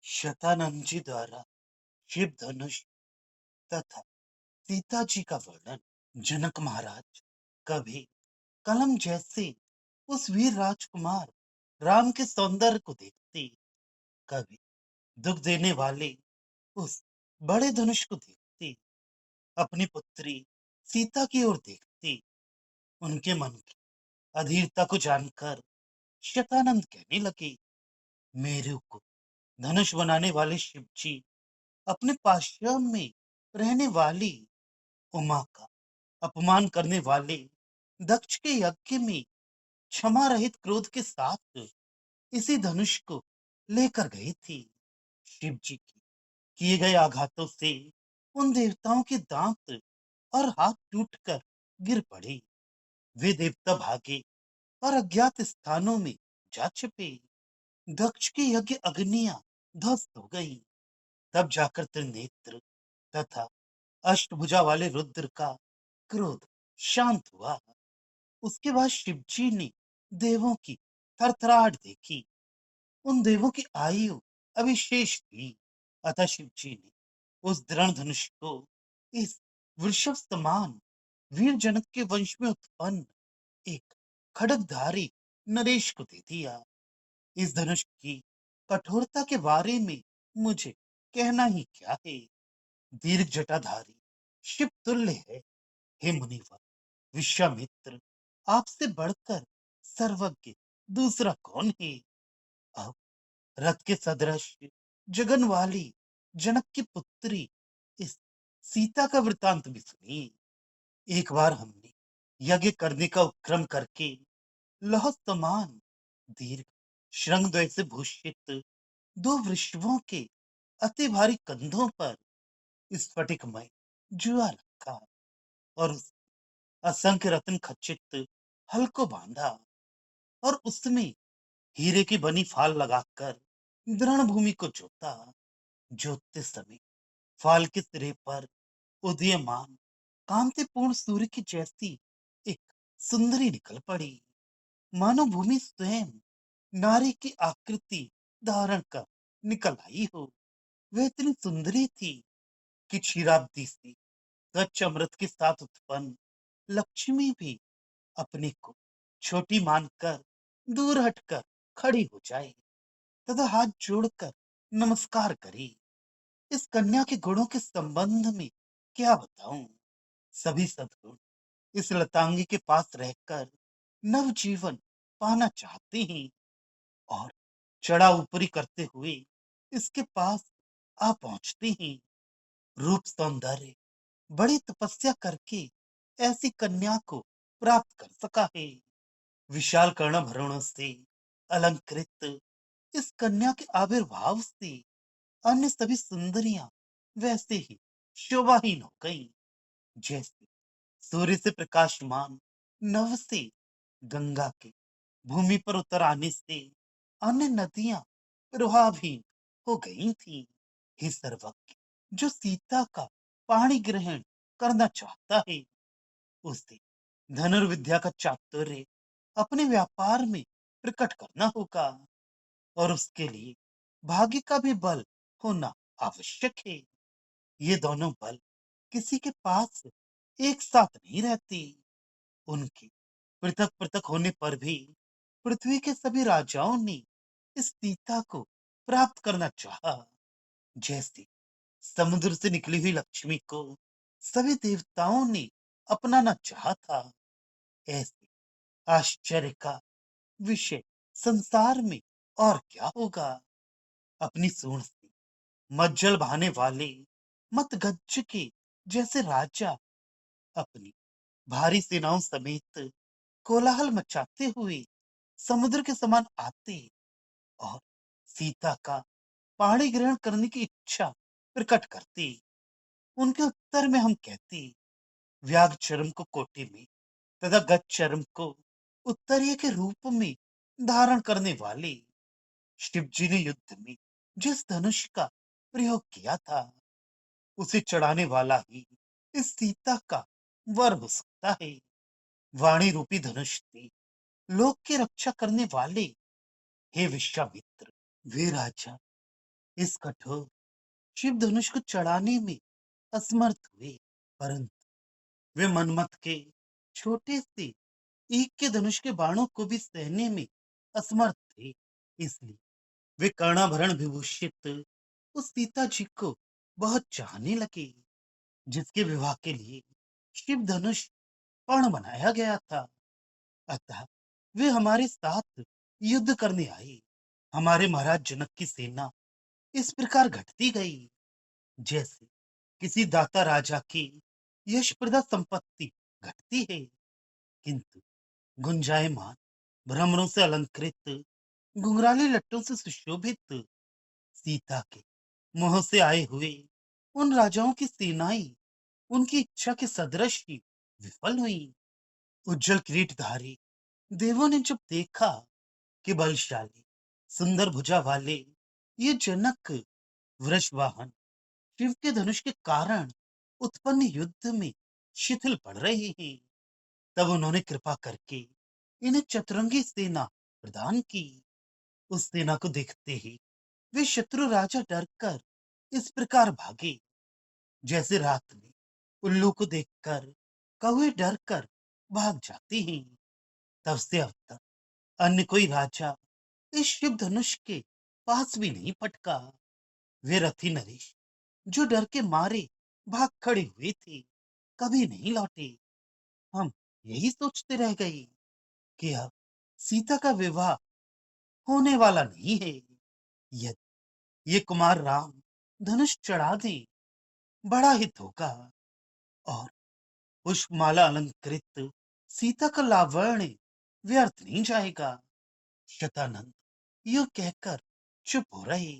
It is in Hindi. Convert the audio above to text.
शतानंद जी द्वारा शिव धनुष तथा सीता जी का वर्णन। जनक महाराज कभी कलम जैसे उस वीर राजकुमार राम के सौंदर्य को देखते, कभी दुख देने वाले उस बड़े धनुष को देखते, अपनी पुत्री सीता की ओर देखते। उनके मन की अधीरता को जानकर शतानंद कहने लगे, मेरे को धनुष बनाने वाले शिव जी अपने पाश्रम में रहने वाली उमा का अपमान करने वाले दक्ष के यज्ञ में क्षमा रहित क्रोध के साथ इसी धनुष को लेकर गई थी। शिव जी की किए गए आघातों से उन देवताओं के दांत और हाथ टूटकर गिर पड़े। वे देवता भागे और अज्ञात स्थानों में जा छिपे। दक्ष की यज्ञ अग्नियां ध्वस्त हो गई। तब जाकर त्रिनेत्र तथा अष्टभुजा वाले रुद्र का क्रोध शांत हुआ। उसके बाद शिवजी ने देवों की थरथराहट देखी। उन देवों की आयु अभी शेष थी। अतः शिवजी ने उस दृढ़ धनुष को इस वृषभ समान वीर जनक के वंश में उत्पन्न एक खड्गधारी नरेश को दे दिया। इस धनुष की कठोरता के बारे में मुझे कहना ही क्या है। दीर्घ जटाधारी शिव तुल्य है। हे मुनिवर, विश्वामित्र, आपसे बढ़कर सर्वज्ञ दूसरा कौन है। अब रथ के सदृश जगन वाली जनक की पुत्री इस सीता का वृतांत भी सुनिए। एक बार हमने यज्ञ करने का उपक्रम करके लौह समान दीर्घ श्रृंगद्वय से भूषित दो वृषभों के अति भारी कंधों पर स्फटिकमय जुआ रखा और उस असंख्य रत्न खचित हल को बांधा और उसमें हीरे की बनी फाल लगाकर दृढ़ भूमि को जोता। जोतते समय फाल के सिरे पर उदीयमान कांतिपूर्ण सूर्य की जैसी एक सुंदरी निकल पड़ी। मानो भूमि स्वयं नारी की आकृति धारण कर निकल आई हो। वह इतनी सुंदरी थी कि क्षीराब्दी से स्वच्छ अमृत के साथ उत्पन्न लक्ष्मी भी अपने को छोटी मानकर दूर हटकर खड़ी हो जाए तथा हाथ जोड़कर नमस्कार करे। इस कन्या के गुणों के संबंध में क्या बताऊं। सभी सद्गुण इस लतांगी के पास रहकर नव जीवन पाना चाहते हैं और चढ़ा ऊपरी करते हुए इसके पास आ पहुंचते हैं। रूप सौंदर्य बड़ी तपस्या करके ऐसी कन्या को प्राप्त कर सका है। विशाल कर्णभरणों से अलंकृत इस कन्या के आविर्भाव से अन्य सभी सुंदरियां वैसे ही शोभाहीन हो गईं, जैसे सूर्य से प्रकाशमान नव से गंगा के भूमि पर उतर आने से अन्य नदियां प्रवाहहीन हो गई थी। हे सर्वज्ञ, जो सीता का पाणी ग्रहण करना चाहता है उसे धनुर्विद्या का चातुर्य अपने व्यापार में प्रकट करना होगा और उसके लिए भाग्य का भी बल होना आवश्यक है। ये दोनों बल किसी के पास एक साथ नहीं रहते। उनके पृथक पृथक होने पर भी पृथ्वी के सभी राजाओं ने इस सीता को प्राप्त करना चाहा। जैसे समुद्र से निकली हुई लक्ष्मी को सभी देवताओं ने अपनाना चाहा था, ऐसे आश्चर्य का विषय संसार में और क्या होगा। अपनी सूंड से मज्जल बहाने वाले मतगज के जैसे राजा अपनी भारी सेनाओं समेत कोलाहल मचाते हुए समुद्र के समान आते और सीता का पाणी ग्रहण करने की इच्छा प्रकट करते। उनके उत्तर में हम कहते, व्याघ चरम को कोटि में तथा गज चरम को उत्तरीय के रूप में धारण करने वाले शिव जी ने युद्ध में जिस धनुष का प्रयोग किया था उसे चढ़ाने वाला ही इस सीता का वर हो सकता है। वाणी रूपी धनुष से लोक की रक्षा करने वाले हे विश्वामित्र, वे राजा इस कठोर शिव धनुष को चढ़ाने में असमर्थ हुए, परंतु वे मनमत के छोटे से एक के धनुष के बाणों को भी सहने में असमर्थ थे। इसलिए वे कर्णाभरण विभूषित उस सीता जी को बहुत चाहने लगे, जिसके विवाह के लिए शिव धनुष पर्ण बनाया गया था। अतः वे हमारे साथ युद्ध करने आए। हमारे महाराज जनक की सेना इस प्रकार घटती गई, जैसे किसी दाता राजा की यशप्रदा संपत्ति घटती है, किंतु गुंजायमान भ्रमरों से अलंकृत घुंघराले लट्टों से सुशोभित सीता के मुंह से आए हुए उन राजाओं की सेनाएं उनकी इच्छा के सदृश ही विफल हुई। उज्जवल किरीटधारी देवों ने जब देखा कि बलशाली सुंदर भुजा वाले ये जनक वृषवाहन शिव के धनुष के कारण उत्पन्न युद्ध में शिथिल पड़ रहे हैं, तब उन्होंने कृपा करके इन्हें चतुरंगी सेना प्रदान की। उस सेना को देखते ही वे शत्रु राजा डरकर इस प्रकार भागे, जैसे रात में उल्लू को देखकर कौवे डरकर भाग जाते हैं। तब से अब तक अन्य कोई राजा इस शिव धनुष के पास भी नहीं पटका। वे रथी नरेश जो डर के मारे भाग खड़े हुए थे, कभी नहीं लौटे। हम यही सोचते रह गए कि अब सीता का विवाह होने वाला नहीं है। यदि ये कुमार राम धनुष चढ़ा दे, बड़ा हित होगा और पुष्पमाला अलंकृत सीता का लावण्य व्यर्थ नहीं जाएगा। शतानंद यूं कहकर चुप हो रहे,